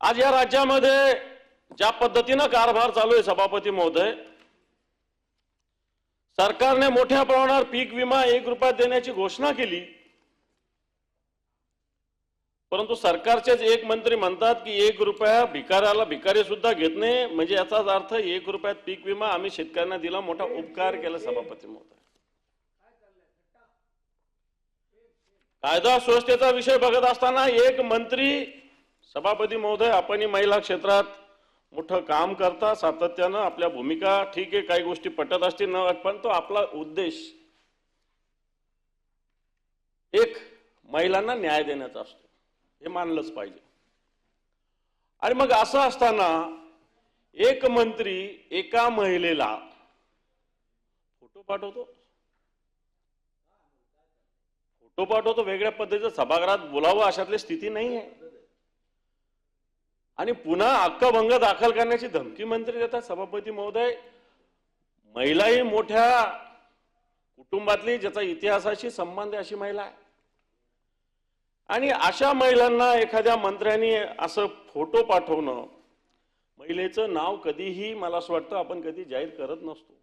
आज या राज्यामध्ये ज्या पद्धतीने कारभार चालू आहे सभापती महोदय, सरकारने मोठ्या प्रमाणावर पीक विमा 1 रुपयात देण्याची घोषणा केली, परंतु सरकारचेच एक मंत्री म्हणतात की 1 रुपया भिकाऱ्याला भिकारी सुद्धा घेत नाही, म्हणजे याचाच अर्थ 1 रुपयात पीक विमा आम्ही शेतकऱ्यांना दिला, मोठा उपकार केला सभापती महोदय। कायदा सुव्यवस्थेचा विषय बघत असताना एक मंत्री, सभापती महोदय आपण महिला क्षेत्रात मोठं काम करता, सातत्यानं आपल्या भूमिका, ठीक आहे काही गोष्टी पटत असतील न, पण तो आपला उद्देश एक महिलांना न्याय देण्याचा असतो, हे मानलंच पाहिजे। आणि मग असं असताना एक मंत्री एका महिलेला फोटो पाठवतो वेगळ्या पद्धतीचं सभागृहात बोलावं अशातली स्थिती नाही आहे, आणि पुन्हा हक्कभंग दाखल करण्याची धमकी मंत्री देतात सभापती महोदय। महिलाही मोठ्या कुटुंबातली, ज्याचा इतिहासाशी संबंध आहे अशी महिला आहे, आणि अशा महिलांना एखाद्या मंत्र्यांनी असं फोटो पाठवणं, महिलेचं नाव कधीही मला असं वाटतं आपण कधी जाहीर करत नसतो,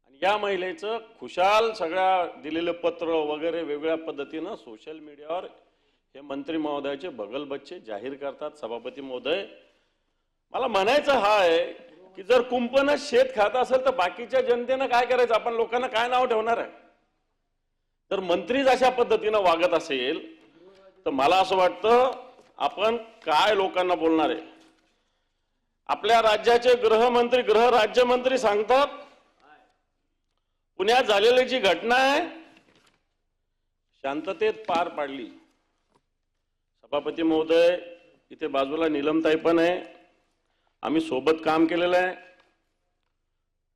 आणि या महिलेचं खुशाल सगळ्या दिलेलं पत्र वगैरे वेगवेगळ्या पद्धतीनं सोशल मीडियावर हे मंत्री महोदयाचे बगलबच्चे जाहीर करतात। सभापती महोदय, मला म्हणायचं हा आहे की जर कुंपणच शेत खात असेल तर बाकीच्या जनतेनं काय करायचं, आपण लोकांना काय नाव ठेवणार आहे? तर मंत्रीच अशा पद्धतीनं वागत असेल तर मला असं वाटतं आपण काय लोकांना बोलणार आहे? आपल्या राज्याचे गृहमंत्री, गृह राज्यमंत्री सांगतात पुण्यात झालेली जी घटना आहे शांततेत पार पाडली। सभापती महोदय, इथे बाजूला नीलमताई पण आहे, आम्ही सोबत काम केलेलं आहे।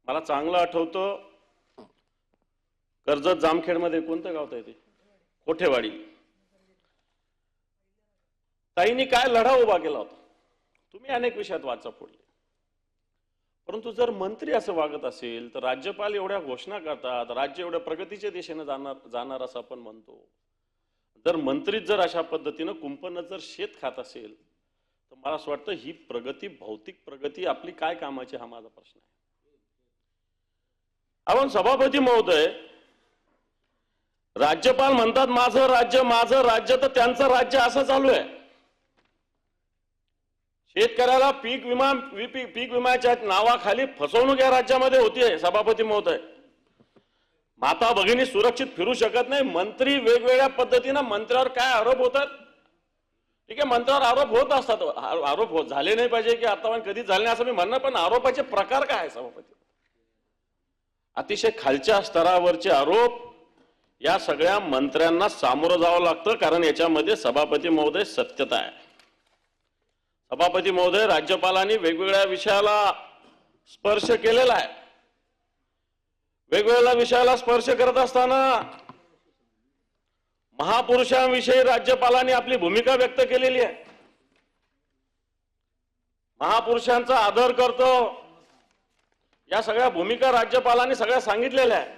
मला चांगलं आठवतं कर्जत जामखेडमध्ये, कोणतं गाव आहे ते, कोठेवाडी, ताईंनी काय लढा उभा केला होता, तुम्ही अनेक विषयात वाचा फोडले, परंतु जर मंत्री असं वागत असेल तर राज्यपाल एवढ्या घोषणा करतात, राज्य एवढ्या प्रगतीच्या दिशेने जाणार असं आपण म्हणतो, जर मंत्रीच जर अशा पद्धतीनं कुंपणच जर शेत खात असेल तर मला असं वाटतं ही प्रगती, भौतिक प्रगती आपली काय कामाची, हा माझा प्रश्न आहे। आपण सभापती महोदय, राज्यपाल म्हणतात माझं राज्य, तर त्यांचं राज्य असं चालू आहे, शेतकऱ्याला पीक विम्याच्या नावाखाली फसवणूक या राज्यामध्ये होतीये। सभापती महोदय, माता भगिनी सुरक्षित फिरू शकत नाही, मंत्री वेगवेगळ्या पद्धतीनं मंत्र्यावर काय आरोप होतात, ठीक आहे मंत्र्यावर आरोप होत असतात, आरोप झाले नाही पाहिजे की आतापर्यंत कधी झाले नाही असं मी म्हणणार, पण आरोपाचे प्रकार काय आहे सभापती? अतिशय खालच्या स्तरावरचे आरोप या सगळ्या मंत्र्यांना सामोरं जावं लागतं, कारण याच्यामध्ये सभापती महोदय सत्यता आहे। सभापती महोदय, राज्यपालांनी वेगवेगळ्या विषयाला स्पर्श केलेला आहे, वेगवेगळ्या विषयाला स्पर्श करत असताना महापुरुषांविषयी राज्यपालांनी आपली भूमिका व्यक्त केलेली आहे, महापुरुषांचा आदर करतो या सगळ्या भूमिका राज्यपालांनी सगळ्या सांगितलेल्या आहे।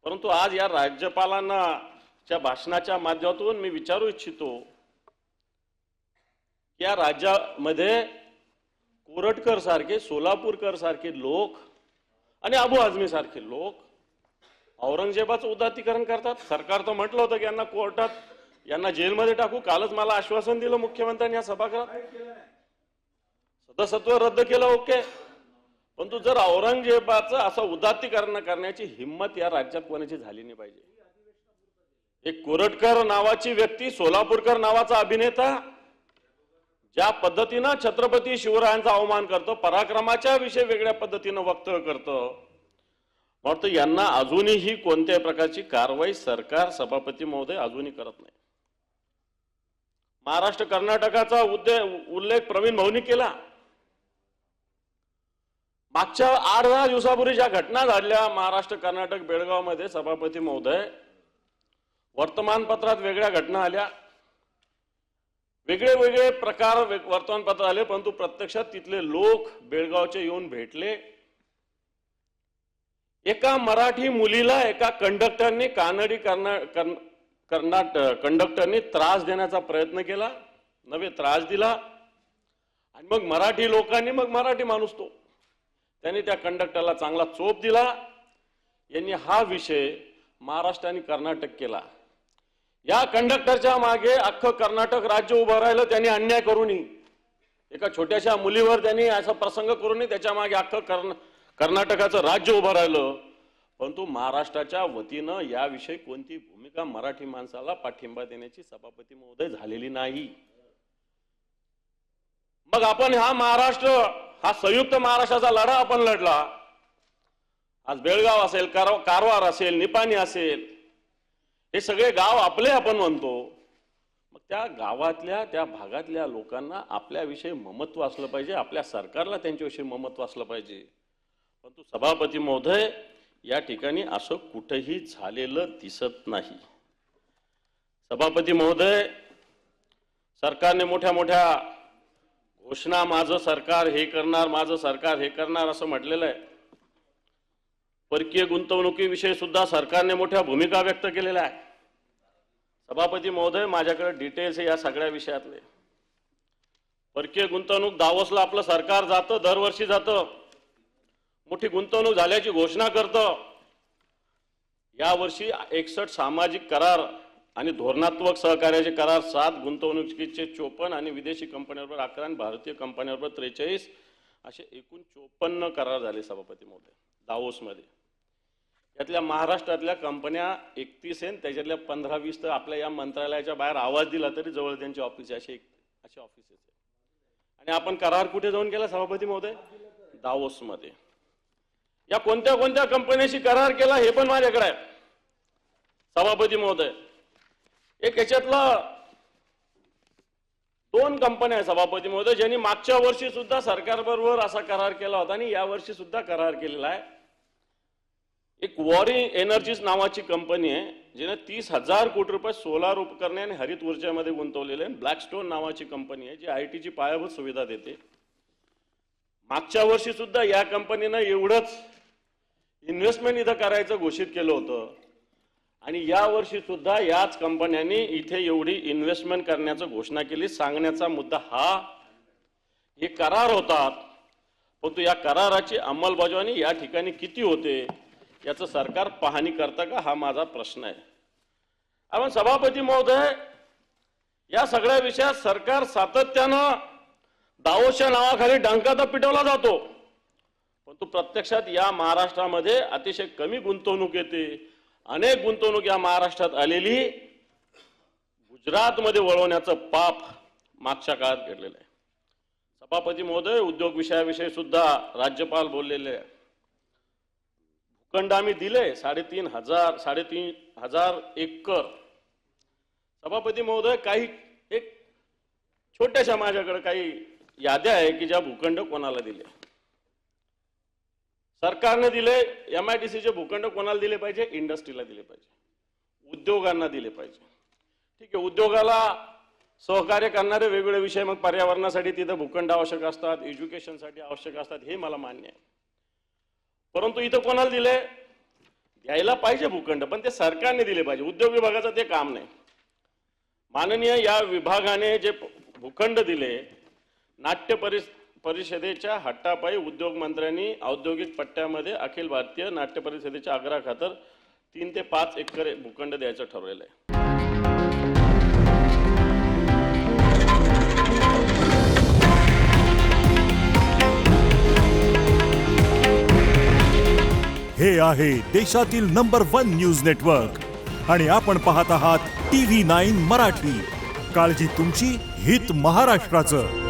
परंतु आज या राज्यपालांना च्या भाषणाच्या माध्यमातून मी विचारू इच्छितो, या राज्यामध्ये कोरटकर सारखे, सोलापूरकर सारखे लोक आणि अबू आझमी सारखे लोक औरंगजेबाचं उदात्तीकरण करतात। सरकार तर म्हटलं होतं की यांना कोर्टात, यांना जेलमध्ये टाकू, कालच मला आश्वासन दिलं मुख्यमंत्र्यांनी या सभागृहात, सदस्यत्व रद्द केलं, ओके, परंतु जर औरंगजेबाचं असं उदात्तीकरण करण्याची हिंमत या राज्यात कोणाची झाली नाही पाहिजे। एक कोरटकर नावाची व्यक्ती, सोलापूरकर नावाचा अभिनेता ज्या पद्धतीनं छत्रपती शिवरायांचा अवमान करतो, पराक्रमाच्या विषयी वेगळ्या पद्धतीनं वक्तव्य करतो, वाटतं यांना अजूनही कोणत्याही प्रकारची कारवाई सरकार, सभापती महोदय अजूनही करत नाही। महाराष्ट्र कर्नाटकाचा उल्लेख प्रवीण भाऊंनी केला, मागच्या 8-10 दिवसापूर्वी ज्या घटना घडल्या महाराष्ट्र कर्नाटक बेळगावमध्ये, सभापती महोदय, वर्तमानपत्रात वेगळ्या घटना आल्या, वेगळे प्रकार वर्तमानपत्र आले, परंतु प्रत्यक्षात तिथले लोक बेळगावचे येऊन भेटले। एका मराठी मुलीला एका कंडक्टरने, कंडक्टरने त्रास देण्याचा प्रयत्न केला, नव्हे त्रास दिला आणि मग मराठी लोकांनी मग मराठी माणूस तो त्यांनी त्या कंडक्टरला चांगला चोप दिला. यांनी हा विषय महाराष्ट्र आणि कर्नाटक केला. या कंडक्टरच्या मागे अख्खं कर्नाटक राज्य उभं राहिलं. त्यांनी अन्याय करूनही एका छोट्याशा मुलीवर त्यांनी असा प्रसंग करूनही त्याच्या मागे अख्खं कर्नाटकाचं राज्य उभं राहिलं. परंतु महाराष्ट्राच्या वतीनं याविषयी कोणती भूमिका मराठी माणसाला पाठिंबा देण्याची सभापती महोदय झालेली नाही. मग आपण हा संयुक्त महाराष्ट्राचा लढा आपण लढला. आज बेळगाव असेल, कारवार असेल, निपाणी असेल, हे सगळे गाव आपले आपण म्हणतो. मग त्या गावातल्या त्या भागातल्या लोकांना आपल्याविषयी ममत्व असलं पाहिजे, आपल्या सरकारला त्यांच्याविषयी ममत्व असलं पाहिजे. परंतु सभापती महोदय या ठिकाणी असं कुठेही झालेलं दिसत नाही. सभापती महोदय, सरकारने मोठ्या मोठ्या घोषणा, माझं सरकार हे करणार, माझं सरकार हे करणार असं म्हटलेलं आहे. परकीय गुंतवणुकीविषयी सुद्धा सरकारने मोठ्या भूमिका व्यक्त केलेल्या आहे. सभापती महोदय, माझ्याकडे डिटेल्स आहे या सगळ्या विषयातले. परकीय गुंतवणूक दावोसला आपलं सरकार जातं, दरवर्षी जातं, मोठी गुंतवणूक झाल्याची घोषणा करतं. यावर्षी 61 सामाजिक करार आणि धोरणात्मक सहकार्याचे करार, 7 गुंतवणुकीचे 54 आणि विदेशी कंपन्यांबरोबर 11 आणि भारतीय कंपन्यांबरोबर 43 असे एकूण 54 करार झाले सभापती महोदय दावोसमध्ये. यातल्या महाराष्ट्रातल्या कंपन्या 31 आहेत, त्याच्यातल्या 15-20 तर आपल्या या मंत्रालयाच्या बाहेर आवाज दिला तरी जवळ त्यांचे ऑफिस असे ऑफिसेस आहेत. आणि आपण करार कुठे जाऊन केला सभापती महोदय? दावोसमध्ये. या कोणत्या कोणत्या कंपन्यांशी करार केला हे पण माझ्याकडे आहे सभापती महोदय. एक याच्यातला 2 कंपन्या आहे सभापती महोदय ज्यांनी मागच्या वर्षी सुद्धा सरकारबरोबर असा करार केला होता आणि या वर्षी सुद्धा करार केलेला आहे. एक वॉरी एनर्जीज नावाची कंपनी आहे जिने 30,000 कोटी रुपये सोलार उपकरणे आणि हरित ऊर्जेमध्ये गुंतवलेले आहे. ब्लॅकस्टोन नावाची कंपनी आहे जी आयटीची पायाभूत सुविधा देते. मागच्या वर्षी सुद्धा या कंपनीनं एवढंच इन्व्हेस्टमेंट इथं करायचं घोषित केलं होतं आणि या वर्षी सुद्धा याच कंपन्यांनी इथे एवढी इन्व्हेस्टमेंट करण्याचं घोषणा केली. सांगण्याचा मुद्दा हे करार होतात, परंतु या कराराची अंमलबजावणी या ठिकाणी किती होते याचं सरकार पाहणी करतं का, हा माझा प्रश्न आहे. आपण सभापती महोदय, या सगळ्या विषयात सरकार सातत्यानं दावोसच्या नावाखाली डंका पिटवला जातो, परंतु प्रत्यक्षात या महाराष्ट्रामध्ये अतिशय कमी गुंतवणूक येते. अनेक गुंतवणूक या महाराष्ट्रात आलेली गुजरातमध्ये वळवण्याचं पाप मागच्या काळात घडलेलं आहे. सभापती महोदय, उद्योग विषयाविषयी सुद्धा राज्यपाल बोललेले आहे. भूखंड आम्ही दिले 3,500 एकर. सभापती महोदय, काही एक छोट्याशा माझ्याकडे काही याद्या आहे की ज्या भूखंड कोणाला दिले. सरकारने दिले. MIDCचे भूखंड कोणाला दिले पाहिजे? इंडस्ट्रीला दिले पाहिजे, उद्योगांना दिले पाहिजे. ठीक आहे, उद्योगाला सहकार्य करणारे वेगवेगळे विषय, मग पर्यावरणासाठी तिथे भूखंड आवश्यक असतात, एज्युकेशनसाठी आवश्यक असतात, हे मला मान्य आहे. परंतु इथं कोणाला दिले? द्यायला पाहिजे भूखंड, पण ते सरकारने दिले पाहिजे. उद्योग विभागाचं ते काम नाही. माननीय या विभागाने जे भूखंड दिले, नाट्य परिषदेच्या हट्टापायी उद्योग मंत्र्यांनी औद्योगिक पट्ट्यामध्ये अखिल भारतीय नाट्य परिषदेच्या आग्रहाखातर 3 ते 5 एकर भूखंड द्यायचं ठरवलेलं आहे. हे आहे देशातील नंबर 1 न्यूज नेटवर्क आणि आपण पाहत आहात TV9 मराठी. काळजी तुमची, हित महाराष्ट्राचं.